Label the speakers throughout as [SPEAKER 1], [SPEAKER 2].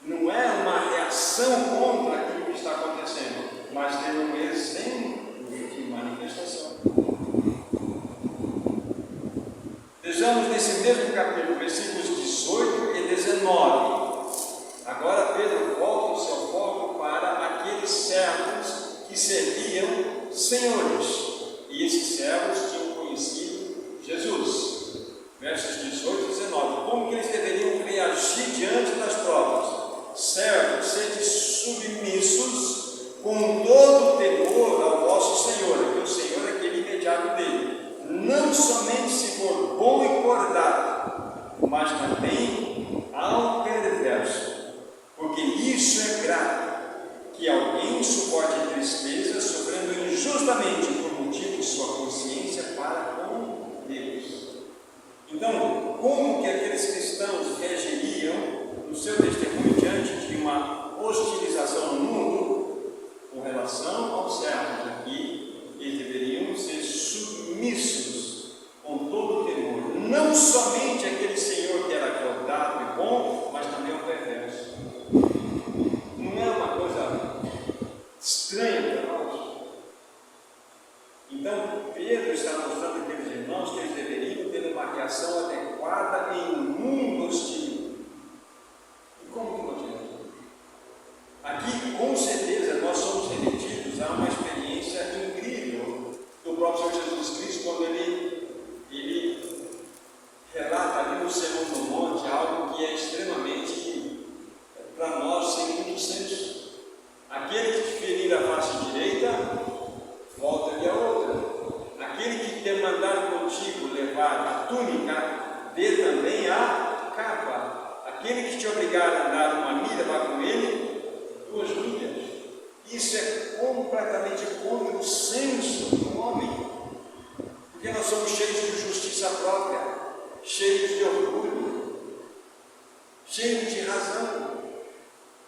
[SPEAKER 1] não é uma reação contra aquilo que está acontecendo, mas tem um exemplo de manifestação. Vejamos nesse mesmo capítulo, versículos 18 e 19. Agora Pedro volta o seu foco para aqueles servos que serviam senhores. E esses servos tinham conhecido Jesus. Versos 18 e 19. Como que eles deveriam reagir diante das provas? Servos, sede submissos com todo o temor ao vosso Senhor, porque o Senhor é aquele imediato dele. Não somente se for bom e cordato, mas também ao perverso. Porque isso é grave, que alguém suporte tristeza, sofrendo injustamente por motivo de sua consciência para com Deus. Então, como que aqueles cristãos reagiriam no seu testemunho diante de uma hostilização no mundo com relação aos servos aqui? Eles deveriam ser submissos com todo o temor, não somente aquele Senhor que era cordato e bom, mas também o perverso. Não é uma coisa estranha para nós? Então, Pedro está mostrando àqueles irmãos que eles deveriam ter uma reação adequada em um mundo hostil. E como que nós temos? Aqui, com certeza, nós somos remetidos a uma experiência incrível do próprio Senhor Jesus Cristo, quando ele relata ali no Sermão do Monte algo que é extremamente, para nós, sem muito senso. Aquele que te ferir a face direita, volta-lhe a outra. Aquele que te mandar contigo levar a túnica, dê também a capa. Aquele que te obrigar a andar uma milha, vá com ele 2 milhas. Isso é completamente contra o senso do homem, porque nós somos cheios de justiça própria, cheios de orgulho, cheios de razão.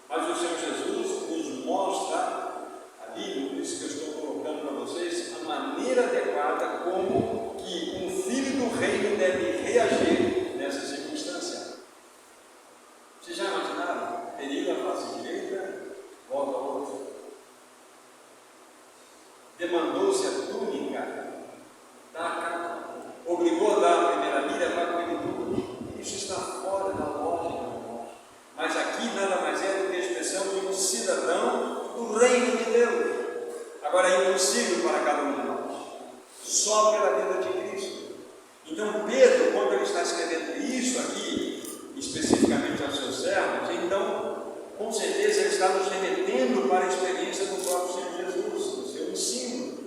[SPEAKER 1] Mas o Senhor Jesus nos mostra ali, por isso que eu estou colocando para vocês, a maneira adequada como que um filho do reino deve reagir nessa circunstância. Vocês já imaginaram? Ferido a face direita, volta a outra. Demandou-se a túnica, obrigou a dar a primeira milha, vai com ele tudo. Isso está fora da lógica, irmãos. Mas aqui nada mais é do que a expressão de um cidadão do reino de Deus. Agora é impossível para cada um de nós, só pela vida de Cristo. Então Pedro, quando ele está escrevendo isso aqui, especificamente aos seus servos, então com certeza ele está nos remetendo para a experiência do próprio Senhor Jesus, do seu ensino.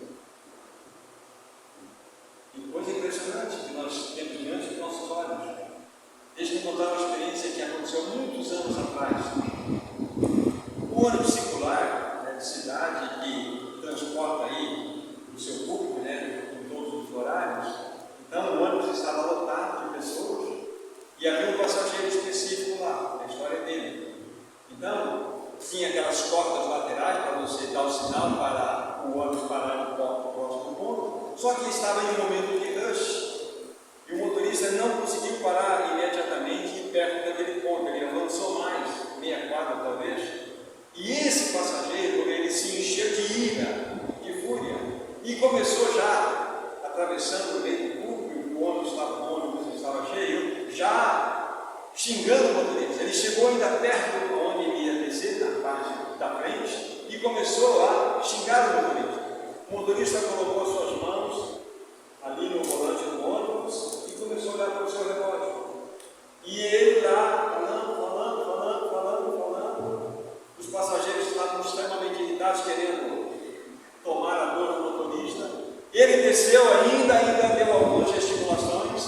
[SPEAKER 1] E coisa impressionante que nós temos diante dos nossos olhos. Deixe-me contar uma experiência que aconteceu muitos anos atrás. O ônibus circular, de cidade, que transporta aí o seu público, em todos os horários. Então o ônibus estava lotado de pessoas e havia um passageiro específico lá, a história dele. Então, tinha aquelas cordas laterais para você dar o sinal para o ônibus parar no próximo ponto, só que estava em um momento de rush e o motorista não conseguiu parar imediatamente perto daquele ponto, ele avançou mais, meia quadra talvez, e esse passageiro, ele se encheu de ira, de fúria, e começou já, atravessando o meio do público, o ônibus estava cheio, já xingando o motorista. Ele chegou ainda perto de onde ele ia descer, na parte da frente, e começou a xingar o motorista. O motorista colocou suas mãos ali no volante do ônibus e começou a olhar para o seu relógio. E ele lá, falando. Os passageiros estavam extremamente irritados, querendo tomar a dor do motorista. Ele desceu ainda deu algumas gesticulações.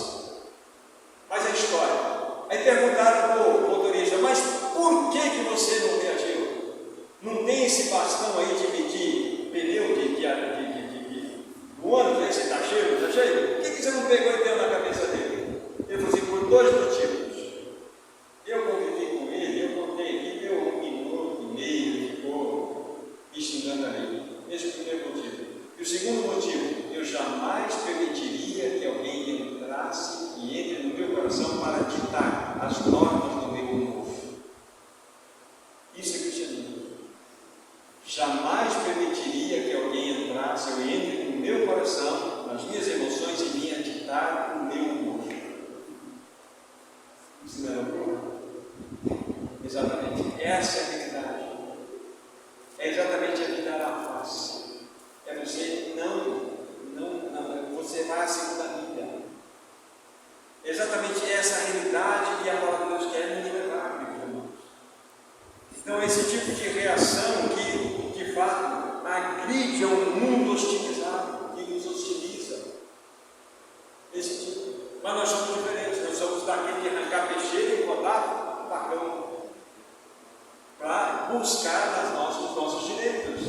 [SPEAKER 1] Mas a história. Aí perguntaram para o motorista, mas por que você não reagiu? Não tem esse bastão aí de medir pneu do ônibus, aí você está cheio, não está cheio? Por que você não pegou e deu na cabeça dele? Ele falou assim, por 2 motivos. Eu convivi com ele, eu contei aqui, deu 1 minuto e meio, ficou me xingando ali. Esse é o primeiro motivo. E o segundo motivo, eu jamais permitiria que alguém entrasse e entre no meu coração para ditar as normas do meu novo. jamais permitiria que alguém entrasse ou entre no meu coração, nas minhas emoções e me ditar o meu humor. Isso não é loucura? Exatamente. Essa é a realidade. É exatamente evitar a face. É você você vai à segunda vida. É exatamente essa a realidade que a palavra de Deus quer nos levar, meus irmãos. Então, esse tipo de reação que, de fato, agride a um mundo hostilizado, que nos hostiliza. Esse tipo. Mas nós somos diferentes, nós somos daquele de arrancar peixeira e botar o facão para buscar os nossos direitos.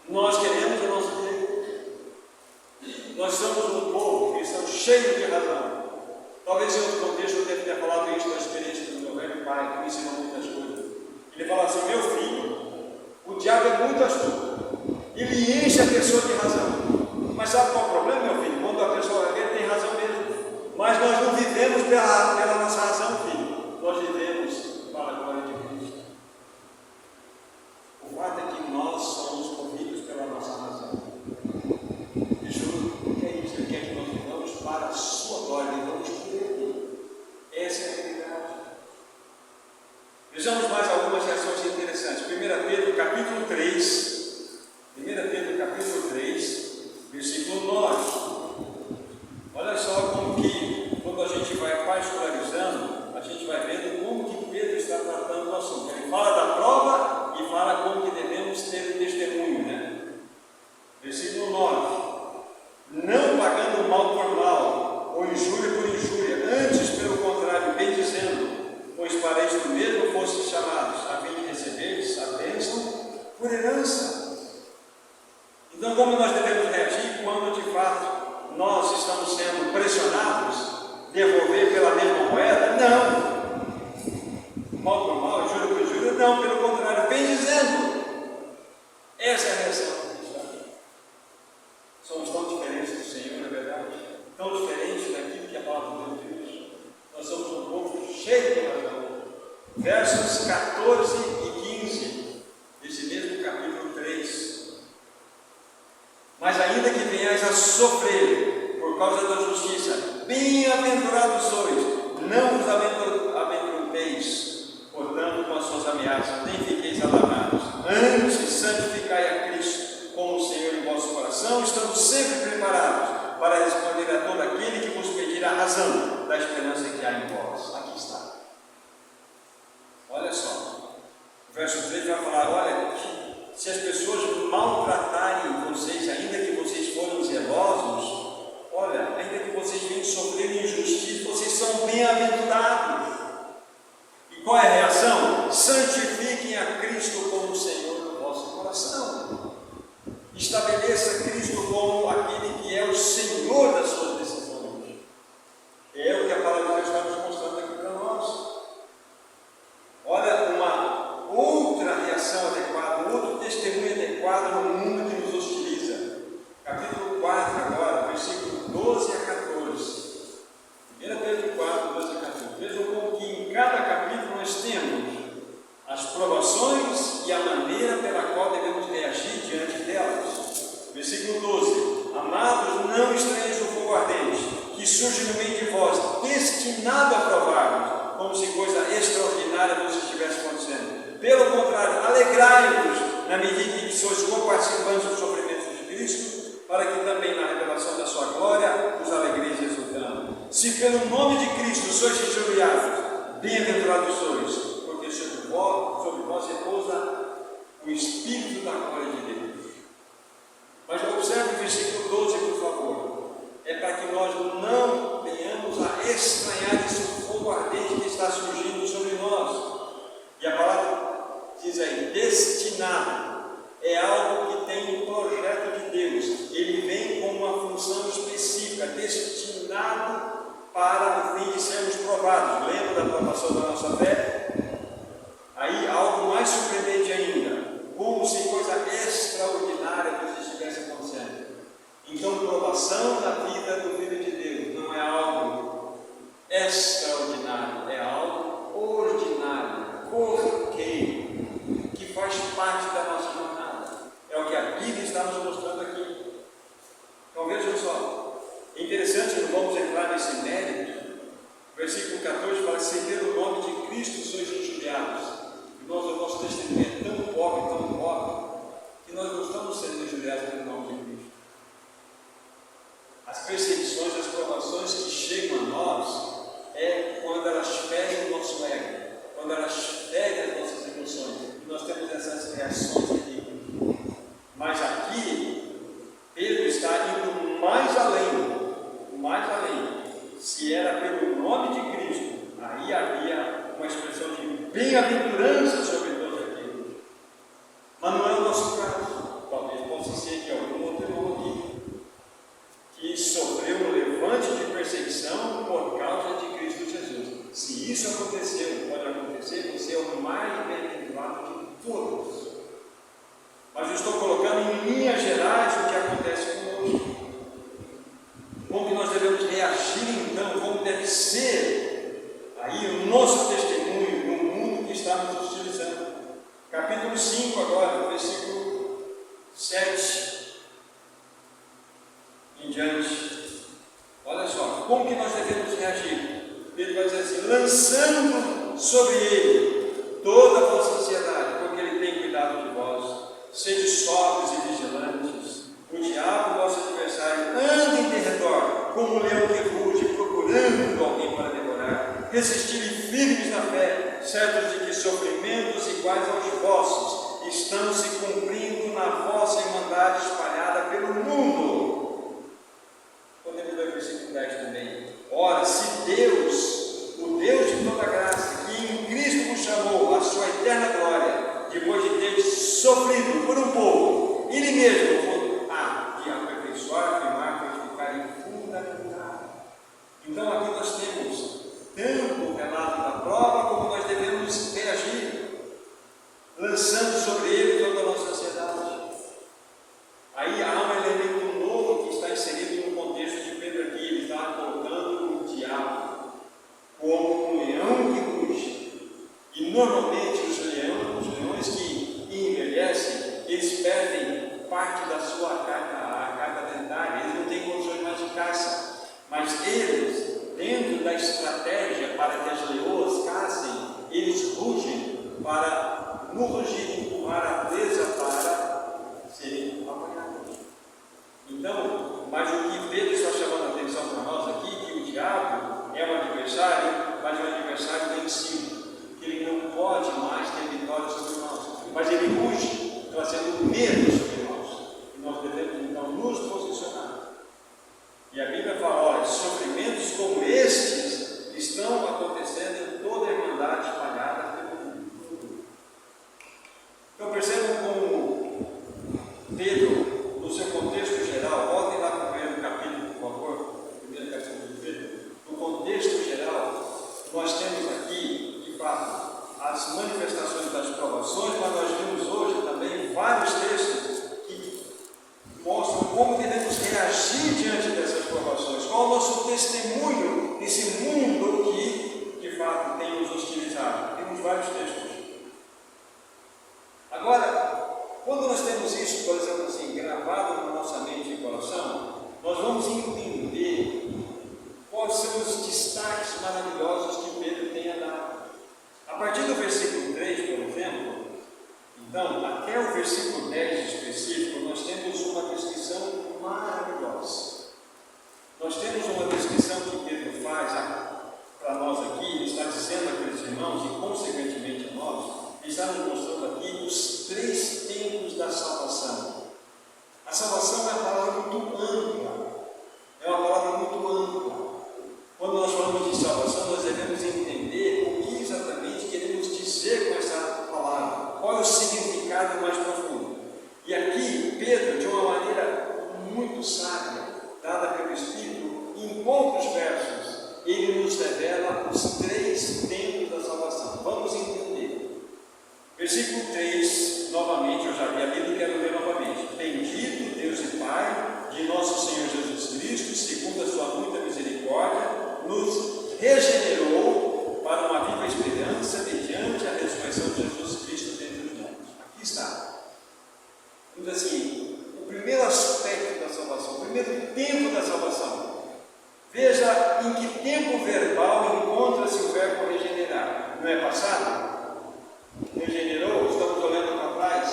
[SPEAKER 1] Nós queremos o nosso direito. Nós somos um povo cristão cheio de razão. Talvez em outro contexto eu deve ter falado isso da experiência do meu velho pai, que me ensinou muitas coisas. Ele fala assim: meu filho, o diabo é muito astuto. Ele enche a pessoa de razão. Mas sabe qual é o problema, meu filho? Quando a pessoa vê, tem razão mesmo. Mas nós não vivemos pela nossa razão, filho. Nós vivemos para a glória de Cristo. O fato é que nós somos movidos pela nossa razão. E juro, o que é isso? Ele quer que nós vivamos para a sua glória, vivamos por Ele. Essa é a realidade. Vejamos mais algumas reações interessantes. 1 Pedro capítulo 3, 1 Pedro capítulo 3, versículo 9. Olha só como que, quando a gente vai particularizando, a gente vai vendo como que Pedro está tratando o assunto. Ele fala da prova e fala como que devemos ter testemunho, né? Versículo 9. Não pagando mal por mal, ou injúria por injúria, antes, pelo contrário, bem dizendo, pois para isto mesmo fossem chamados, a fim de receberes a bênção por herança. Então, como nós devemos reagir quando, de fato, nós estamos sendo pressionados a devolver pela mesma moeda? Não. Mal por mal, injúria por injúria? Não, pelo contrário, bem dizendo. Essa é a reação. Somos tão diferentes do Senhor, não é verdade? Tão diferentes daquilo que a palavra de Deus diz. Nós somos um povo cheio de razão. Versos 14 e 15, desse mesmo capítulo 3. Mas ainda que venhais a sofrer por causa da justiça, bem-aventurados sois, não vos aventureis, portanto, com as suas ameaças, nem fiqueis alarmados. Antes, santificai a Cristo como o Senhor em vosso coração, estando sempre preparados para responder a todo aquele que vos pedir a razão da esperança que há em vós. Aqui está. Olha só, o verso 3 vai falar: olha, se as pessoas maltratarem vocês, ainda que vocês forem zelosos, olha, ainda que vocês venham sofrer injustiça, vocês são bem-aventurados. E qual é a reação? Santifiquem a Cristo como Senhor no vosso coração. Estabeleça Cristo como aquele que é o Senhor das suas decisões. É o que a palavra de Deus está nos mostrando aqui para nós. Olha, uma outra reação adequada, um outro testemunho adequado no mundo que nos hostiliza. Capítulo 4 agora, versículo 12 a 14. 1 Pedro 4, 12 a 14. Vejam como que em cada capítulo nós temos as provações e a maneira pela qual devemos reagir diante delas. Versículo 12. Amados, não estranheis o fogo ardente, que surge no meio de vós, destinado a provar-vos, como se coisa extraordinária vos estivesse acontecendo. Pelo contrário, alegrai-vos na medida em que sois co-participantes dos sofrimentos de Cristo, para que também na revelação da sua glória vos alegreis exultando. Se pelo nome de Cristo sois injuriados, bem-aventurados sois, porque sobre vós repousa o Espírito da glória de Deus. Mas observe o versículo 12, por favor. É para que nós não venhamos a estranhar esse fogo ardente que está surgindo sobre nós. E a palavra diz aí, destinado. É algo que tem um projeto de Deus. Ele vem com uma função específica, destinado para o fim de sermos provados. Lembra da provação da nossa fé? Aí, algo mais surpreendente ainda. Como se coisa extraordinária que estivesse acontecendo. Então, provação da vida do Filho de Deus não é algo extraordinário, é algo ordinário, corriqueiro, que faz parte da nossa jornada. quando elas ferem as nossas emoções, e nós temos essas reações ridículas. Mas aqui, Pedro está indo mais além, mais além. Se era pelo nome de Cristo, aí havia uma expressão de bem-aventurança sobre todos aqueles. Mas não é o nosso caso. Talvez possa ser que algum outro irmão aqui que sofreu um levante de perseguição por causa de Cristo Jesus. Se isso aconteceu, pode acontecer, você é o mais bem-aventurado de todos. Mas eu estou colocando em linhas gerais o que acontece conosco. Como que nós devemos reagir então, como deve ser aí o nosso testemunho no mundo que está nos hostilizando. Capítulo 5 agora, versículo 7 em diante. Olha só, como que nós devemos reagir? Pedro vai dizer assim: lançando sobre ele toda a vossa ansiedade, porque ele tem cuidado de vós. Sede sóbrios e vigilantes. O diabo, vosso adversário, anda em derredor, como um leão que ruge, procurando alguém para devorar. Resistirem firmes na fé, certos de que sofrimentos iguais aos vossos estão se cumprindo na vossa irmandade espalhada pelo mundo. Podemos ler o versículo 10 também. Ora, se Deus, o Deus de toda graça, que em Cristo vos chamou à sua eterna glória, depois de ter sofrido por um pouco, ele mesmo há de aperfeiçoar, afirmar, fortificar e fundamentar. Então aqui nós temos tanto o relato da prova, como nós devemos reagir, lançando sobre ele toda a nossa ansiedade. Aí há um elemento novo que está inserido no contexto de Pedro aqui. Ele está colocando o diabo como um leão que ruge. E normalmente os leões que envelhecem, eles perdem parte da sua carga dentária, eles não têm condições mais de caça. Mas eles, dentro da estratégia para que as leoas caçem, eles rugem para, no rugir, empurrar a presa para serem apanhados. Então, mas o que Pedro está chamando a atenção para nós aqui, que o diabo é um adversário, mas é um adversário vencido, que ele não pode mais ter vitória sobre nós, mas ele ruge, trazendo medo sobre nós, e nós devemos então nos posicionar. E a Bíblia fala: olha, sofrimentos como estes estão acontecendo em toda a irmandade espalhada pelo mundo. Então percebam como Pedro, no seu contexto geral, voltem lá para o primeiro capítulo, por favor, primeiro capítulo de Pedro. No contexto geral, nós temos aqui, de fato, as manifestações das provações, mas nós vimos hoje também vários textos que mostram como devemos reagir diante dessas provações, qual é o nosso testemunho nesse mundo que, de fato, tem nos hostilizado. Temos vários textos. Agora, quando nós temos isso, por exemplo, assim, gravado na nossa mente e coração, nós vamos entender quais são os destaques maravilhosos que Pedro tem a dar. A partir do versículo 3, por exemplo, então, até o versículo 10 específico, nós temos uma descrição maravilhosa. Nós temos uma descrição que Pedro faz para nós aqui, ele está dizendo àqueles irmãos, e consequentemente a nós, ele está nos mostrando aqui os 3 tempos da salvação. A salvação é uma palavra muito ampla, é uma palavra muito ampla. Quando nós falamos de salvação, nós devemos entender o que exatamente queremos dizer com essa palavra, qual é o significado mais profundo. E aqui, Pedro, de uma maneira muito sábia, dada pelo Espírito, em poucos versos, ele nos revela os 3 tempos da salvação. Vamos entender. Versículo 3, novamente, eu já vi a Bíblia e quero ler novamente. Bendito Deus e Pai de nosso Senhor Jesus Cristo, segundo a sua muita misericórdia, nos regenerou para uma viva esperança mediante a ressurreição de Jesus Cristo dentre os mortos. Aqui está. Diz assim, o primeiro aspecto da salvação, o primeiro tempo da salvação. Veja em que tempo verbal encontra-se o verbo regenerar. Não é passado? Regenerou, estamos olhando para trás.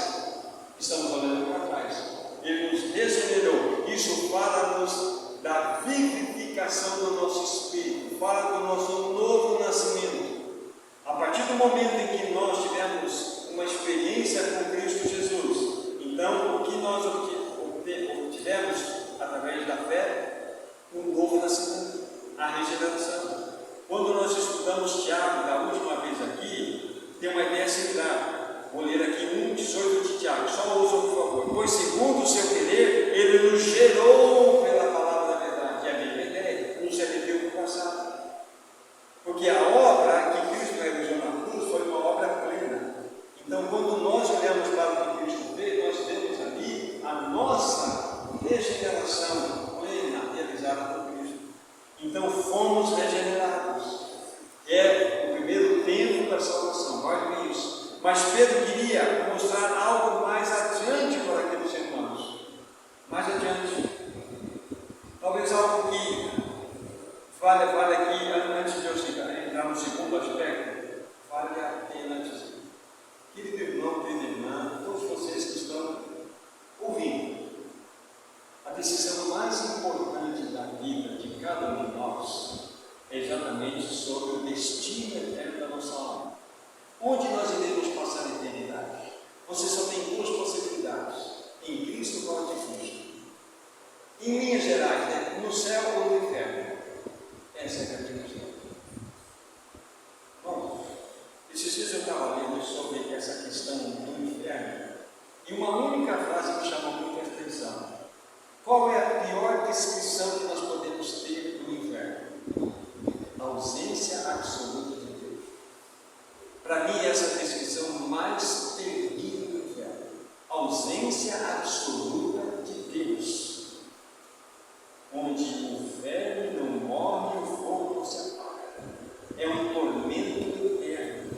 [SPEAKER 1] Estamos olhando para trás. Ele nos regenerou. Isso fala-nos da vivificação do nosso espírito, fala do nosso novo nascimento. A partir do do momento em que nós tivemos uma experiência com Cristo Jesus, então o que nós obtivemos através da fé, um novo nascimento, a regeneração. Quando nós estudamos Tiago da última vez aqui, tem uma ideia similar. Vou ler aqui 1,18 de Tiago, só ouçam por favor. Pois segundo o seu querer, ele nos gerou pela palavra da verdade. E a mesma ideia, não se arrependeu do passado. Porque a obra que Cristo realizou na cruz foi uma obra plena. Então, quando nós olhamos para o que Cristo fez, nós vemos ali a nossa regeneração plena realizada por Cristo. Então, fomos regenerados. É o primeiro tempo da salvação, guarde isso. Mas Pedro queria mostrar algo mais adiante para aqueles irmãos. Mais adiante. Talvez algo que vale aqui, antes de eu entrar no segundo aspecto, vale a pena dizer. Querido irmão, querida irmã, todos vocês que estão ouvindo, a decisão mais importante da vida de cada um de nós é exatamente sobre o destino eterno da nossa alma. Onde nós iremos passar a eternidade? Você só tem duas possibilidades: em Cristo ou fora de Cristo. Em linhas gerais, né? No céu ou no inferno. Essa é a grande questão. Bom, esses dias eu estava lendo sobre essa questão do inferno e uma única frase me chamou muita atenção. Qual é a pior descrição que nós podemos ter do inferno? A ausência absoluta de Deus. Para mim, essa é a descrição mais terrível do inferno. A ausência absoluta de Deus. Onde o velho não morre e o fogo não se apaga. É um tormento eterno.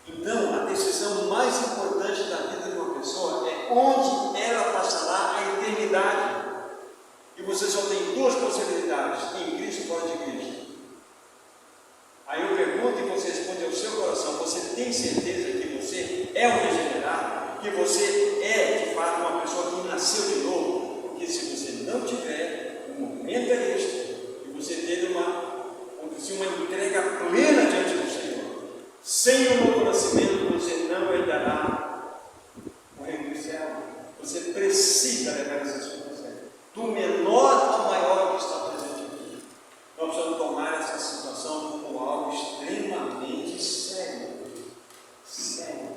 [SPEAKER 1] Então, a decisão mais importante da vida de uma pessoa é onde ela passará a eternidade. E você só tem duas possibilidades: em Cristo ou fora de Cristo. Aí eu pergunto e você responde ao seu coração: você tem certeza que você é um regenerado? Que você é de fato uma pessoa que nasceu de novo? Porque se você não tiver, o momento é este, e você ter uma entrega plena diante do Senhor. Sem o novo nascimento, você não herdará o reino do céu. Você precisa levar essas coisas. Do menor ao maior que está presente aqui. Nós precisamos tomar essa situação como algo extremamente sério. Sério.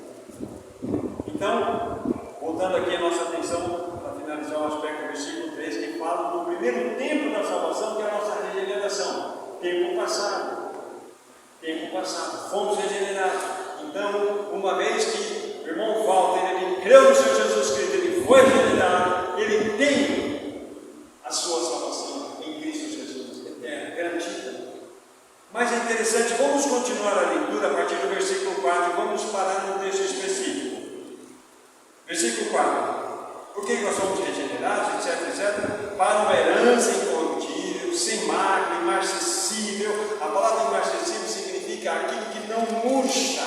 [SPEAKER 1] Então, voltando aqui a nossa atenção, para finalizar o aspecto do versículo 3, que fala do primeiro tempo da salvação, que é a nossa regeneração. Tempo passado. Tempo passado. Fomos regenerados. Então, uma vez que o irmão Walter, ele creu no Senhor Jesus Cristo, ele foi regenerado, ele tem a sua salvação em Cristo Jesus, eterna, garantida. Mas é interessante, vamos continuar a leitura a partir do versículo 4, vamos parar num texto específico. Versículo 4. Porque nós somos regenerados, etc, para uma herança incorruptível, sem mácula, imarcessível. A palavra imarcessível significa aquilo que não murcha.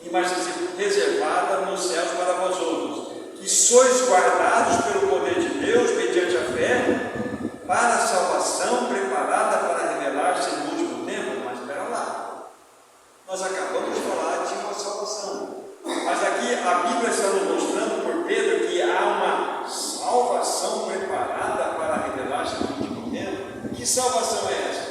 [SPEAKER 1] Imarcessível, reservada nos céus para vós outros, que sois guardados pelo poder de Deus, mediante a fé, para a salvação preparada para revelar-se no último tempo. Mas espera lá, nós acabamos de falar de uma salvação, mas aqui a Bíblia está nos mostrando por Pedro que há uma salvação preparada para revelar-se no último tempo. Que salvação é essa?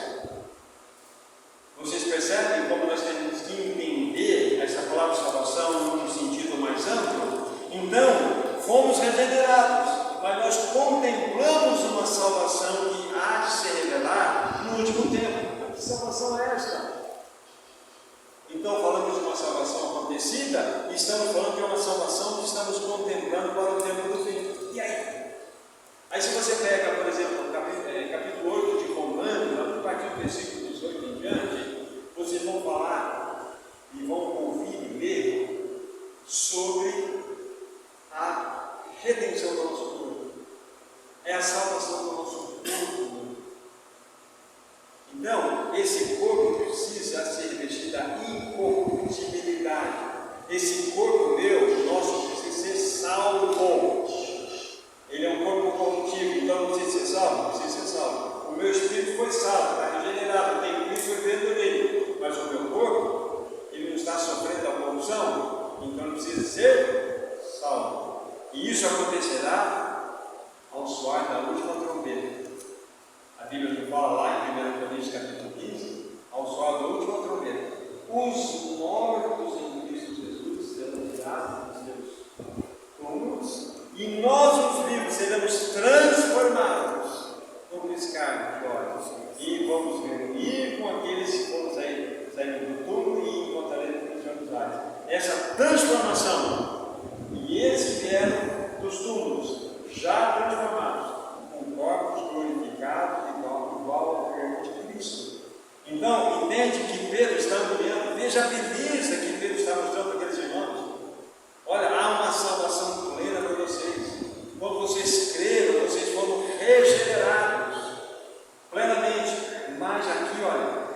[SPEAKER 1] Vocês percebem como nós temos que entender essa palavra salvação num sentido mais amplo? Então, fomos regenerados, mas nós contemplamos uma salvação que há de se revelar no último tempo. Que salvação é esta? Então, falamos de uma salvação acontecida e estamos falando de uma salvação que estamos contemplando para o tempo do fim. E aí? Aí se você pega, por exemplo, o capítulo 8 de Romanos, a partir do versículo 18 em diante, vocês vão falar e vão ouvir e ler sobre a redenção do nosso corpo. É a salvação do nosso corpo. Então, esse corpo precisa ser revestido da incorruptibilidade. Esse corpo meu, nosso, precisa ser salvo. Ele é um corpo corruptível, então precisa ser salvo? Precisa ser salvo. O meu espírito foi salvo, está regenerado, tem Cristo vivendo nele. Mas o meu corpo E isso acontecerá ao soar da última trombeta. A Bíblia não fala lá em 1 Coríntios capítulo 15, ao soar da última trombeta. Os mortos em Cristo Jesus serão tirados dos seus túmulos e nós, os vivos, seremos transformados no piscar de olhos e vamos reunir com aqueles que foram sair do túmulo e encontraremos com os olhos. Essa transformação, e eles vieram dos túmulos já transformados, com corpos glorificados igual ao corpo de Cristo. Então, entende que Pedro está olhando, veja a beleza que Pedro está mostrando para aqueles irmãos. Olha, há uma salvação plena para vocês. Quando vocês creram, vocês foram regenerados plenamente. Mas aqui, olha,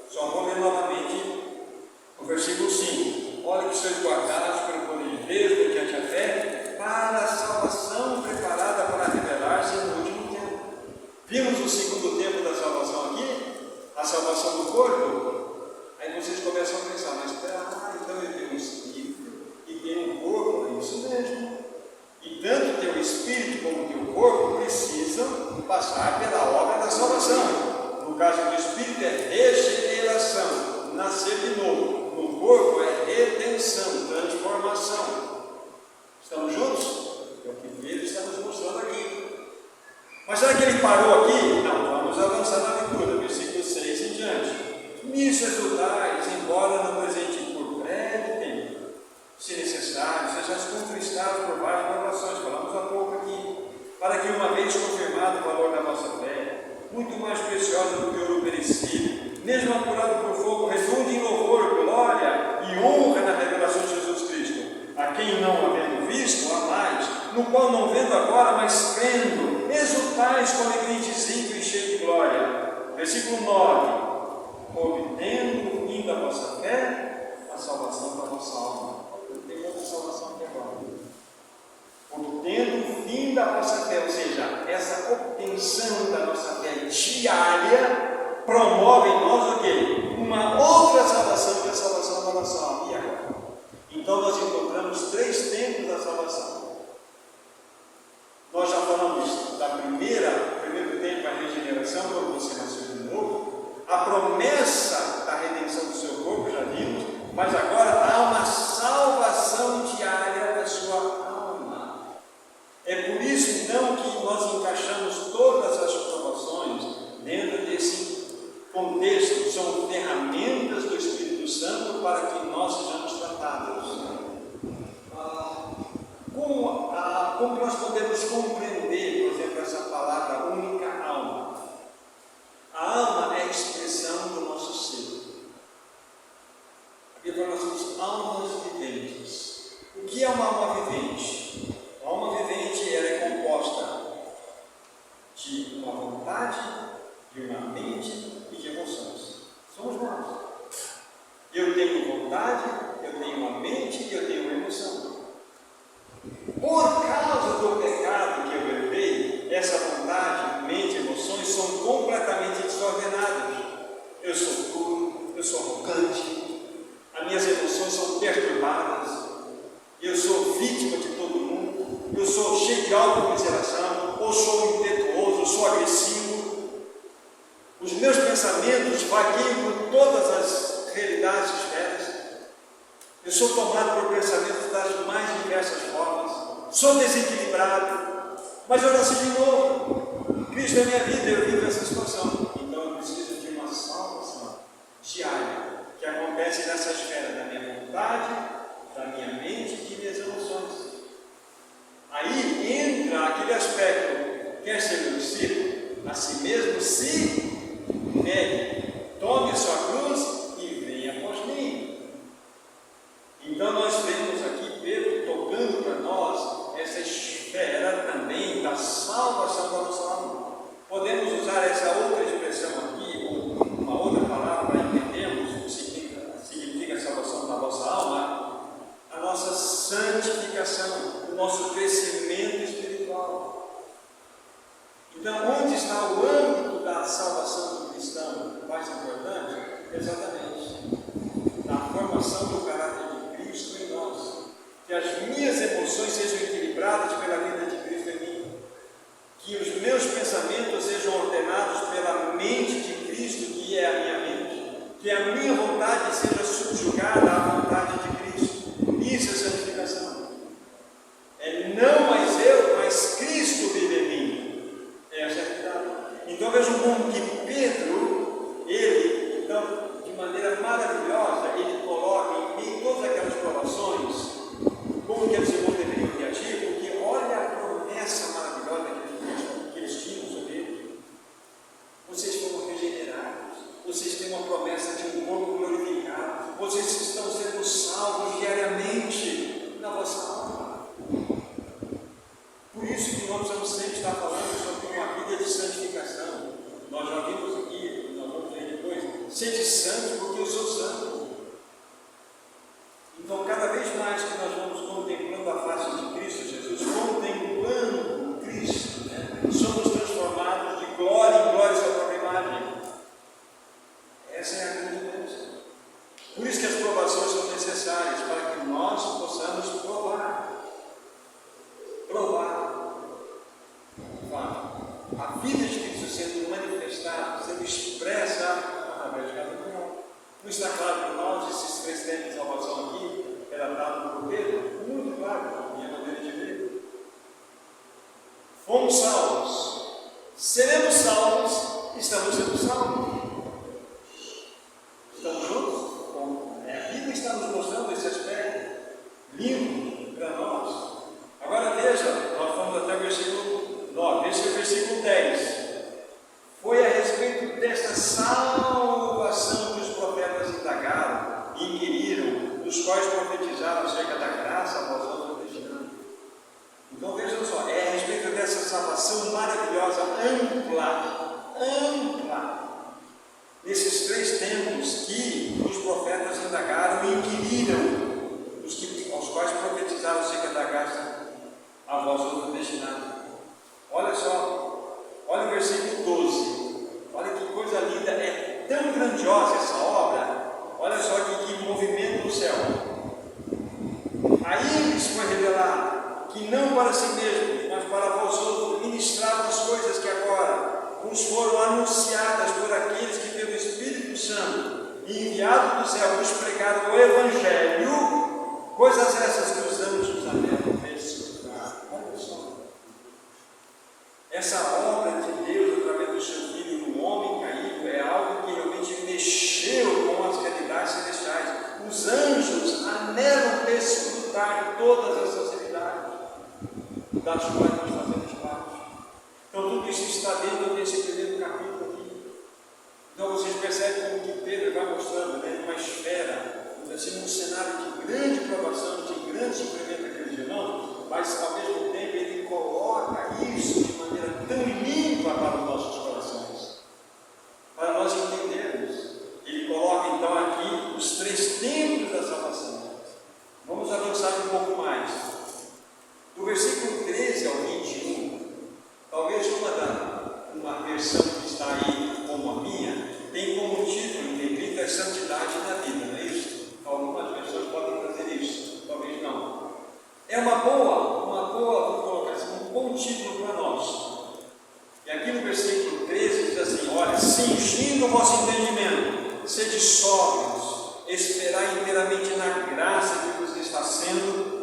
[SPEAKER 1] só vou ler novamente o versículo 5. Olha que sois guardados pelo poder de Deus, mediante a fé, para a salvação preparada para revelar-se no último tempo. Vimos o segundo tempo da salvação aqui, a salvação do corpo. Aí vocês começam a pensar, mas espera, então eu tenho um espírito e tenho um corpo, é isso mesmo. E tanto teu espírito como teu corpo precisam passar pela obra da salvação. No caso do espírito é regeneração, nascer de novo. No corpo é redenção, transformação. Estamos juntos? É o que Pedro está nos mostrando aqui. Mas será que ele parou aqui? Não, vamos avançar na leitura, versículo 6 em diante. Nisso exultais, embora não presente por breve tempo, se necessário, sejais contristados por várias provações, falamos há pouco aqui, para que uma vez confirmado o valor da vossa fé, muito mais preciosa do que o ouro perecível, mesmo apurado por fogo, redunde em louvor, glória e honra na revelação de Jesus Cristo, a quem não havendo visto, há mais, no qual não vendo agora, mas crendo, exultais com alegria indizível e cheio de glória. Versículo 9, obtendo o fim da vossa fé, a salvação da vossa alma. Tem outra salvação aqui agora. Obtendo o fim da vossa fé, ou seja, essa obtenção da nossa fé diária promove em nós o quê? Uma outra salvação, que é a salvação da nossa alma. E agora? Então nós encontramos três tempos da salvação. Nós já falamos da primeiro tempo, a regeneração, quando você nasceu de novo. A promessa da redenção do seu corpo, já vimos, mas agora há uma salvação diária da sua alma. É por isso então que nós encaixamos todas as provações dentro desse contexto. São ferramentas do Espírito Santo para que nós sejamos tratados. Como nós podemos compreender, por exemplo, essa palavra única alma? A alma é a expressão do nosso ser. Aqui nós somos almas viventes. O que é uma alma vivente? A alma vivente ela é composta de uma vontade, de uma mente e de emoções. Somos nós. Eu tenho vontade, eu tenho uma mente e eu tenho uma emoção. Por causa do pecado que eu herdei, essa vontade, mente e emoções são completamente desordenadas. Eu sou duro, eu sou arrogante, as minhas emoções são perturbadas, eu sou vítima de todo mundo, eu sou cheio de autocomiseração, ou sou impetuoso, eu sou agressivo. Os meus pensamentos vagueiam por todas as realidades e esferas. Eu sou tomado por pensamentos das mais diversas formas, sou desequilibrado, mas eu nasci de novo. Cristo é minha vida, eu vivo essa situação. Então eu preciso de uma salvação diária, que acontece nessa esfera da minha vontade, da minha mente e de minhas emoções. Aí entra aquele aspecto, quer ser meu discípulo, a si mesmo se negue, tome a sua cruz e venha após mim. Então nós vemos aqui Pedro tocando para nós essa esfera também da salvação da nossa alma. Podemos usar essa outra expressão aqui, ou uma outra palavra para entendermos o que significa a salvação da nossa alma, a nossa santificação, o nosso crescimento espiritual. Então, onde está o âmbito da salvação do cristão mais importante? Exatamente na formação do caráter de Cristo em nós. Que as minhas emoções sejam equilibradas nós precisamos sempre estar falando sobre uma vida de santificação. Nós já vimos aqui, nós vamos ver depois, sede santo porque eu sou santo. Então, cada vez mais que nós vamos contemplando a face de Cristo Jesus, contemplando Cristo, somos transformados de glória em glória à sua própria imagem. Essa é a grande bênção. Por isso que as provações são necessárias, para que nós possamos provar. A vida de Cristo sendo manifestada, sendo expressa através de cada um. Não está claro para nós esses 3 tempos de salvação aqui, relatado por Pedro? Muito claro, a minha maneira de ver. Fomos salvos, seremos salvos, estamos sendo salvos. Estamos juntos? Bom, a Bíblia está nos mostrando esse aspecto lindo para nós. Agora veja, nós fomos até o versículo 9, esse é o versículo 10. Foi a respeito desta salvação que os profetas indagaram e inquiriram, dos quais profetizaram acerca da graça a vós outros destinando. Então vejam só, é a respeito dessa salvação maravilhosa, ampla, nesses 3 tempos que os profetas indagaram e inquiriram, aos quais profetizaram acerca da graça a vós outros destinado. Olha só, olha o versículo 12, olha que coisa linda, é tão grandiosa essa obra, olha só que movimento do céu. A eles foi revelado que não para si mesmos, mas para vós outros ministraram as coisas que agora nos foram anunciadas por aqueles que pelo Espírito Santo enviado do céu nos pregaram o Evangelho, coisas essas que os anjos anelam testificar. Olha só, essa obra de Deus através do seu Filho no homem caído é algo que realmente mexeu com as realidades celestiais. Os anjos anelam desfrutar todas essas realidades das quais nós fazemos parte. Então tudo isso está dentro desse primeiro capítulo aqui. Então vocês percebem como que Pedro vai mostrando, uma esfera, assim, um cenário de grande provação, de grande sofrimento daqueles irmãos, mas ao mesmo tempo ele coloca isso de maneira tão limpa para os nossos corações, para nós entendermos. Ele coloca então aqui os 3 tempos da salvação. Vamos avançar um pouco mais. Do versículo 13 ao 21, talvez uma versão que está aí como a minha, tem como título em negrita santidade na vida, não é isso? Algumas pessoas podem fazer isso, talvez não. É uma boa, vou colocar assim, um bom título para nós. E aqui no versículo 13 diz assim: olha, cingindo o vosso entendimento, sede sóbrios, esperai inteiramente na graça que vos está sendo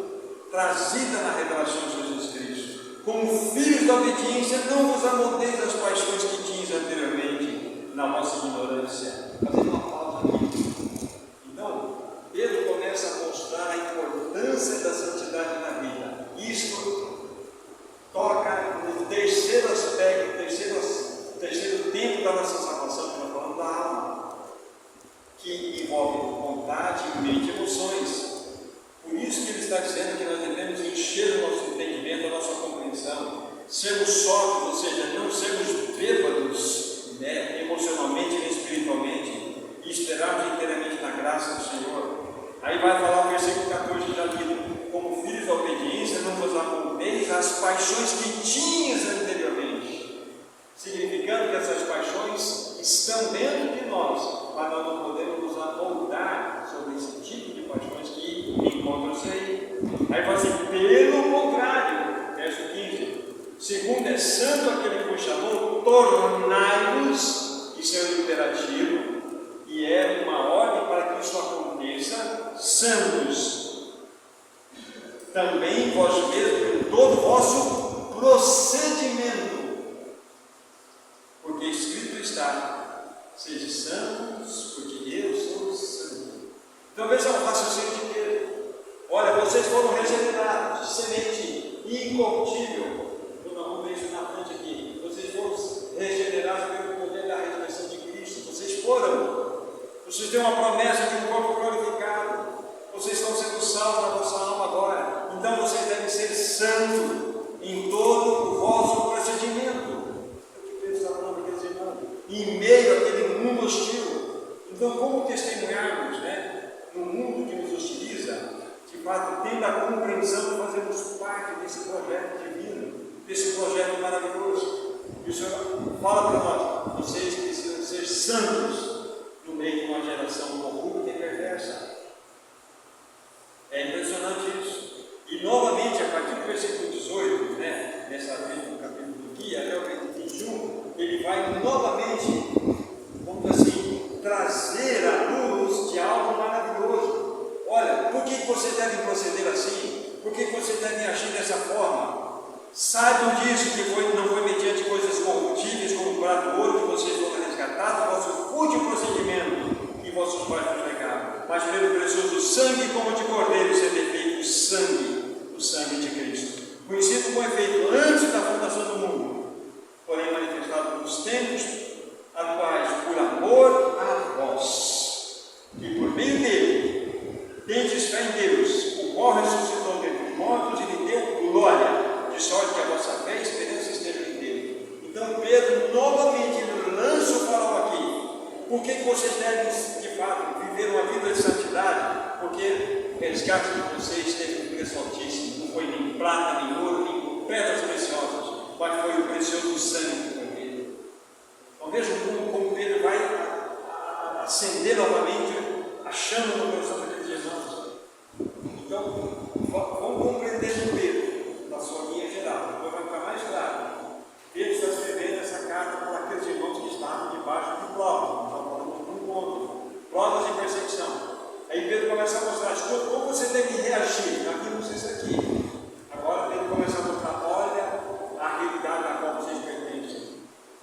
[SPEAKER 1] trazida na revelação de Jesus Cristo. Como filhos da obediência, não vos amoldeis as paixões que tinhas anteriormente na vossa ignorância. Fazendo uma pausa aqui. Então, Pedro começa a mostrar a importância da santidade na vida. Isto toca no terceiro aspecto, terceiro tempo da nossa salvação, que nós falamos da alma, que envolve vontade, mente e emoções. Por isso que ele está dizendo que nós devemos encher o nosso entendimento, a nossa compreensão, sermos sóbrios, ou seja, não sermos bêbados, emocionalmente e espiritualmente, e esperarmos inteiramente na graça do Senhor. Aí vai falar o versículo 14 já lido: como filhos da obediência, não vos amoldeis as paixões que tinhas anteriormente, significando que essas paixões estão dentro de nós, mas nós não podemos nos amoldar sobre esse tipo de paixões que encontram-se aí. Aí fala assim: pelo contrário, verso 15, segundo é santo aquele que vos chamou, tornai-vos, isso é um imperativo, e é uma ordem para que isso aconteça, santos, também vós mesmos, em todo o vosso procedimento, porque escrito está: sede santos, porque eu sou santo. Então veja o raciocínio de Pedro. Olha, vocês foram regenerados de semente incorruptível. Vamos ver isso na frente aqui. Vocês foram regenerados pelo poder da ressurreição de Cristo. Vocês foram. Vocês têm uma promessa de um corpo glorificado. Vocês estão sendo salvos na vossa alma agora. Então vocês devem ser santos em todo o desse projeto maravilhoso. E o Senhor fala para nós: vocês precisam ser santos no meio de uma geração corrupta e perversa. É impressionante isso. E novamente, a partir do versículo 18, nessa vez do capítulo aqui, até o versículo 21, ele vai novamente, vamos dizer assim, trazer a luz de algo maravilhoso. Olha, por que você deve proceder assim? Por que você deve agir dessa forma? Saibam disso, que não foi mediante coisas corruptíveis, como o prata e ouro, que vocês foram resgatados, vosso fútil procedimento que vossos pais nos negaram, mas pelo precioso sangue como de cordeiro, ser feito o sangue de Cristo, conhecido como efeito antes da fundação do mundo, porém manifestado nos tempos atuais, por amor a vós, que por meio dele tendes fé em Deus, o qual ressuscitou dentre os mortos e lhe deu glória, de sorte que a vossa fé e esperança estejam em Deus. Então Pedro novamente lança o farol aqui. Por que vocês devem, de fato, viver uma vida de santidade? Porque o resgate de vocês teve um preço altíssimo. Não foi nem prata, nem ouro, nem pedras preciosas, mas foi o precioso sangue do Cordeiro. Então vejam como Pedro vai acender novamente a chama no coração daqueles irmãos. Então, vamos compreender o Pedro, na sua linha geral, depois vai ficar mais claro. Pedro está escrevendo essa carta para aqueles irmãos que estavam debaixo de provas, provas de perseguição. Aí Pedro começa a mostrar, como você deve reagir. Nós vimos isso aqui. Agora Pedro começa a mostrar, olha a realidade na qual vocês pertencem.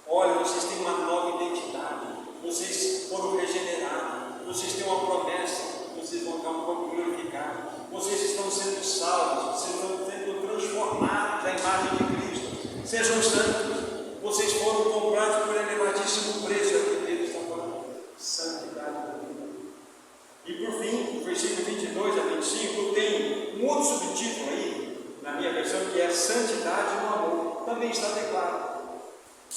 [SPEAKER 1] Olha, vocês têm uma nova identidade. Vocês foram regenerados. Vocês têm uma promessa. Vocês vão ter um corpo glorificado. Vocês estão sendo salvos. Vocês estão sendo transformados à imagem de Cristo. Sejam santos. Vocês foram comprados por elevadíssimo preço. É o que Pedro está falando. Santidade. E por fim, o versículo 22 a 25 tem um outro subtítulo aí, na minha versão, que é Santidade no Amor. Também está declarado.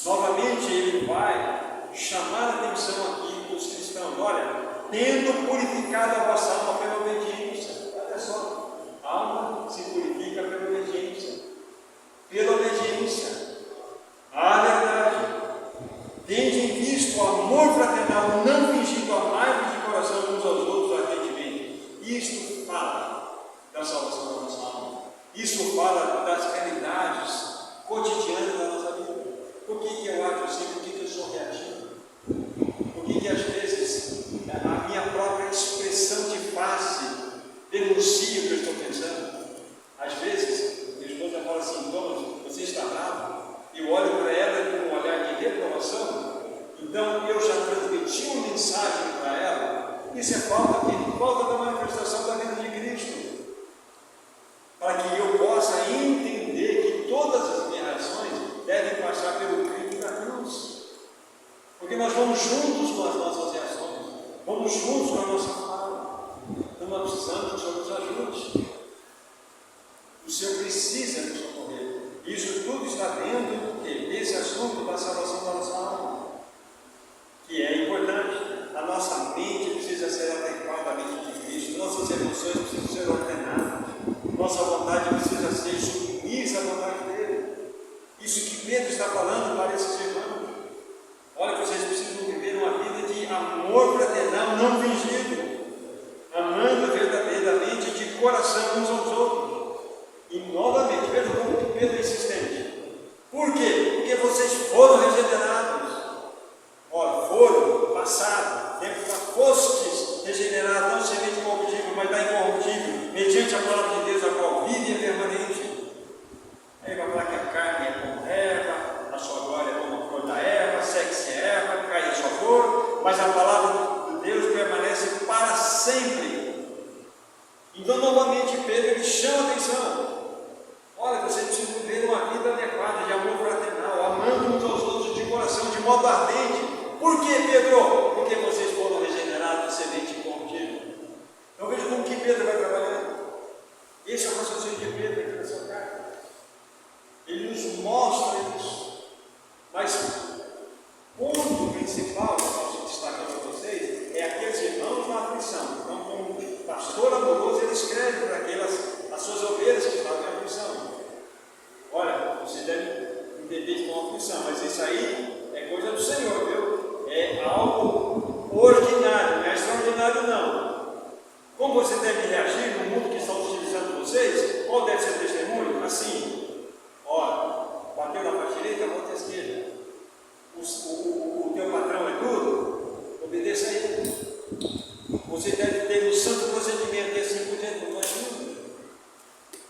[SPEAKER 1] Novamente ele vai chamar a atenção aqui dos cristãos. Olha, tendo purificado a vossa alma pela obediência. Olha só, a alma se purifica pela obediência. Pela obediência à verdade. Tende em visto o amor fraternal, não fingindo amar-vos de coração uns aos outros ardentemente. Isto fala da salvação da nossa alma. Isso fala das realidades cotidianas da nossa vida. Por que eu acho assim? Por que eu sou reativo? Por que às vezes a minha própria expressão de face denuncia o que eu estou pensando? Às vezes, minha esposa fala assim: Thomas, você está bravo? Eu olho para ela com um olhar de reprovação. Então eu já transmiti uma mensagem para ela. Isso é falta da manifestação da vida de Cristo. Para que eu possa entender que todas as minhas ações devem passar pelo Cristo da cruz. Porque nós vamos juntos com as nossas reações, vamos juntos com a nossa fala. Então nós precisamos que o Senhor nos ajude. O Senhor precisa nos socorrer. Isso tudo está dentro desse assunto da salvação da nossa alma, que é importante. A nossa mente precisa ser adequada à mente de Cristo, nossas emoções precisam ser ordenadas, nossa vontade precisa ser submissa à vontade dele. Isso que Pedro está falando para esses irmãos. Olha, vocês precisam viver uma vida de amor fraternal não fingido, amando verdadeiramente de coração uns aos outros. E novamente, vejam como Pedro é insistente. Por quê? Porque vocês foram regenerados. Ora, foram, passado, tempo já fostes regenerados, não semente corruptível, mas da incorruptível, mediante a palavra de Deus, a qual vive e é permanente. Aí vai falar que a carne é como erva, a sua glória é como a flor da erva, segue-se a erva, cai a sua flor, mas a palavra de Deus permanece para sempre. Então, novamente, Pedro ele chama a atenção. Olha, você precisa viver uma vida adequada, de amor fraternal, amando uns aos outros de coração, de modo ardente. Por quê, Pedro? Porque vocês foram regenerados de semente incorruptível. Então veja como que Pedro vai trabalhando. Esse é o raciocínio de Pedro aqui nessa carta. Ele nos mostra isso. Mas o ponto principal que eu estou destacando para vocês é aqueles irmãos na aflição. Então, como pastor amoroso, ele escreve para as suas ovelhas que estavam em aflição. Olha, você deve entender isso como aflição, mas isso aí é coisa do Senhor, viu? É algo ordinário, não é extraordinário não. Como você deve reagir no mundo que está utilizando vocês? Qual deve ser o testemunho? Assim, ó, bateu na parte direita, volta à esquerda. O teu patrão é duro? Obedeça a ele. Você deve ter um santo procedimento e assim por diante, não ajuda.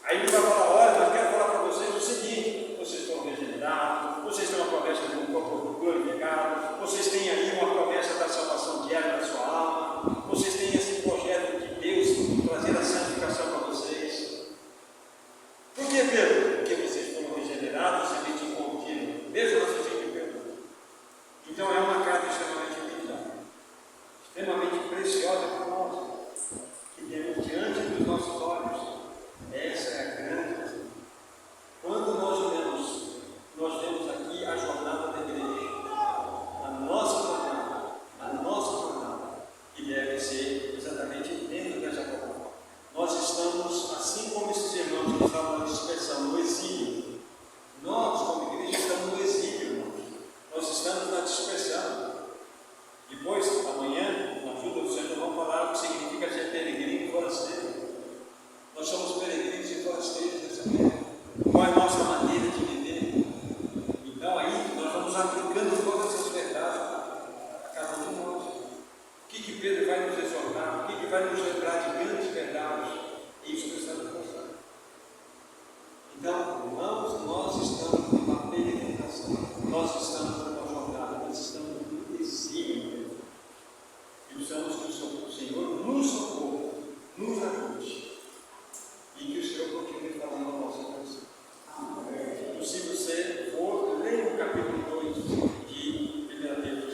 [SPEAKER 1] Aí ele vai falar, olha, mas eu quero falar para vocês o seguinte, vocês estão regenerados, vocês têm uma promessa de um corpo glorificado, vocês têm aí uma promessa da salvação diária da sua alma, vocês têm esse projeto de Deus trazer a santificação para vocês. Por que, Pedro? Porque vocês foram regenerados, semente incorruptível. Veja o raciocínio de Pedro. Então é uma carta extremamente vital, extremamente preciosa para nós, que temos diante dos nossos olhos. Essa é a grande questão. Quando nós olhamos, nós vemos aqui a jornada da igreja, a nossa jornada, que deve ser exatamente dentro dessa jornada. Nós estamos, assim como esses irmãos que estavam na dispersão, no exílio, nós, como igreja, estamos no exílio, irmãos. Nós estamos na dispersão. Depois, amanhã, na ajuda do Senhor, vamos falar o que significa ser peregrino e forasteiro. Nós somos peregrinos e forasteiros dessa terra. Qual é a nossa maneira de viver? Então, aí, nós vamos aplicando todas essas verdades a cada um de nós. O que Pedro vai nos exortar? O que vai nos lembrar de grandes verdades? Isso que estamos pensando. Então, irmãos, nós estamos numa peregrinação. Nós estamos numa jornada. Nós estamos no exílio. E precisamos que o Senhor nos socorra, nos ajude. E que o Senhor continue falando ao nosso coração. Se você for ler o capítulo 2 de 1 Pedro,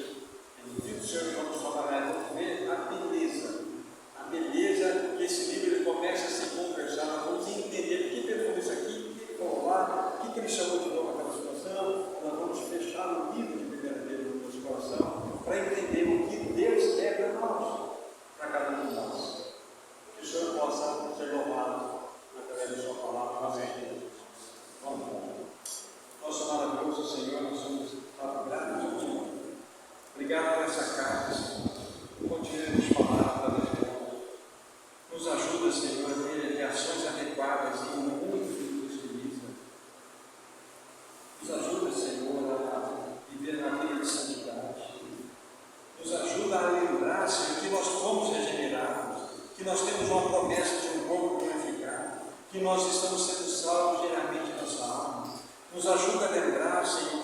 [SPEAKER 1] o Senhor vamos falar, vamos ver a beleza que esse livro ele começa a se conversar, nós vamos entender o que Pedro falou isso aqui, o que ele falou lá, o que ele chamou de novo aquela situação. Nós vamos fechar o livro de 1 Pedro no nosso coração para entender o que Deus quer para nós, para cada um de nós. Que o Senhor possa ser louvado através da sua palavra. Amém. Vamos lá. Nosso maravilhoso Senhor, nós somos gratos ao Senhor. Obrigado por essa carta, Senhor. Continue nos falar através dela. Nos ajuda, Senhor, a ter reações adequadas em muito que nos utiliza. Nos ajuda, Senhor, a viver na vida de santidade. Nos ajuda a lembrar, Senhor, que nós fomos regenerados, que nós temos uma promessa de um corpo glorificado, que nós estamos sendo salvos diariamente na nossa alma. Nos ajuda a lembrar, Senhor,